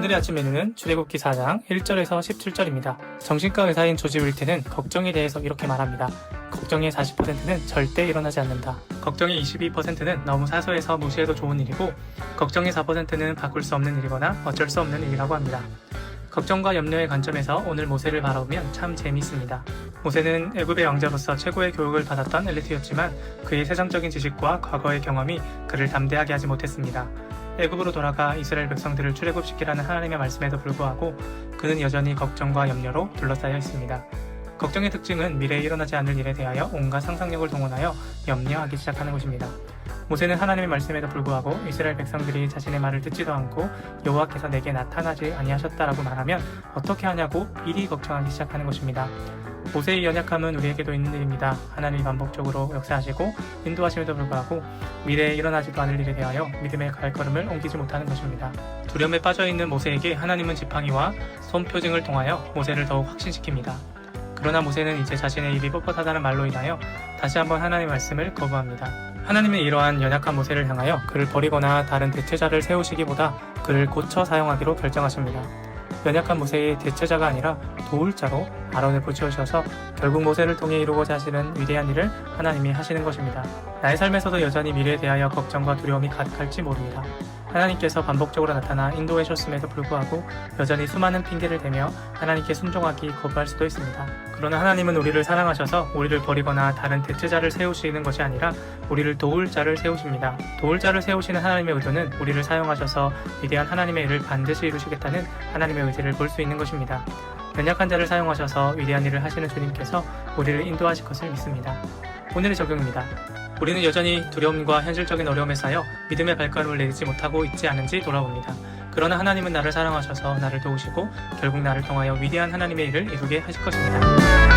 오늘의 아침 메뉴는 출애굽기 4장 1절에서 17절입니다. 정신과 의사인 조지 윌트는 걱정에 대해서 이렇게 말합니다. 걱정의 40%는 절대 일어나지 않는다. 걱정의 22%는 너무 사소해서 무시해도 좋은 일이고, 걱정의 4%는 바꿀 수 없는 일이거나 어쩔 수 없는 일이라고 합니다. 걱정과 염려의 관점에서 오늘 모세를 바라보면 참 재미있습니다. 모세는 애굽의 왕자로서 최고의 교육을 받았던 엘리트였지만 그의 세상적인 지식과 과거의 경험이 그를 담대하게 하지 못했습니다. 애굽으로 돌아가 이스라엘 백성들을 출애굽시키라는 하나님의 말씀에도 불구하고 그는 여전히 걱정과 염려로 둘러싸여 있습니다. 걱정의 특징은 미래에 일어나지 않을 일에 대하여 온갖 상상력을 동원하여 염려하기 시작하는 것입니다. 모세는 하나님의 말씀에도 불구하고 이스라엘 백성들이 자신의 말을 듣지도 않고 여호와께서 내게 나타나지 아니하셨다라고 말하면 어떻게 하냐고 미리 걱정하기 시작하는 것입니다. 모세의 연약함은 우리에게도 있는 일입니다. 하나님이 반복적으로 역사하시고 인도하심에도 불구하고 미래에 일어나지도 않을 일에 대하여 믿음의 발걸음을 옮기지 못하는 것입니다. 두려움에 빠져있는 모세에게 하나님은 지팡이와 손표징을 통하여 모세를 더욱 확신시킵니다. 그러나 모세는 이제 자신의 입이 뻣뻣하다는 말로 인하여 다시 한번 하나님의 말씀을 거부합니다. 하나님의 이러한 연약한 모세를 향하여 그를 버리거나 다른 대체자를 세우시기보다 그를 고쳐 사용하기로 결정하십니다. 연약한 모세의 대체자가 아니라 도울 자로 아론을 붙여주셔서 결국 모세를 통해 이루고자 하시는 위대한 일을 하나님이 하시는 것입니다. 나의 삶에서도 여전히 미래에 대하여 걱정과 두려움이 가득할지 모릅니다. 하나님께서 반복적으로 나타나 인도해 주셨음에도 불구하고 여전히 수많은 핑계를 대며 하나님께 순종하기 거부할 수도 있습니다. 그러나 하나님은 우리를 사랑하셔서 우리를 버리거나 다른 대체자를 세우시는 것이 아니라 우리를 도울 자를 세우십니다. 도울 자를 세우시는 하나님의 의도는 우리를 사용하셔서 위대한 하나님의 일을 반드시 이루시겠다는 하나님의 의지를 볼 수 있는 것입니다. 연약한 자를 사용하셔서 위대한 일을 하시는 주님께서 우리를 인도하실 것을 믿습니다. 오늘의 적용입니다. 우리는 여전히 두려움과 현실적인 어려움에 쌓여 믿음의 발걸음을 내딛지 못하고 있지 않은지 돌아봅니다. 그러나 하나님은 나를 사랑하셔서 나를 도우시고 결국 나를 통하여 위대한 하나님의 일을 이루게 하실 것입니다.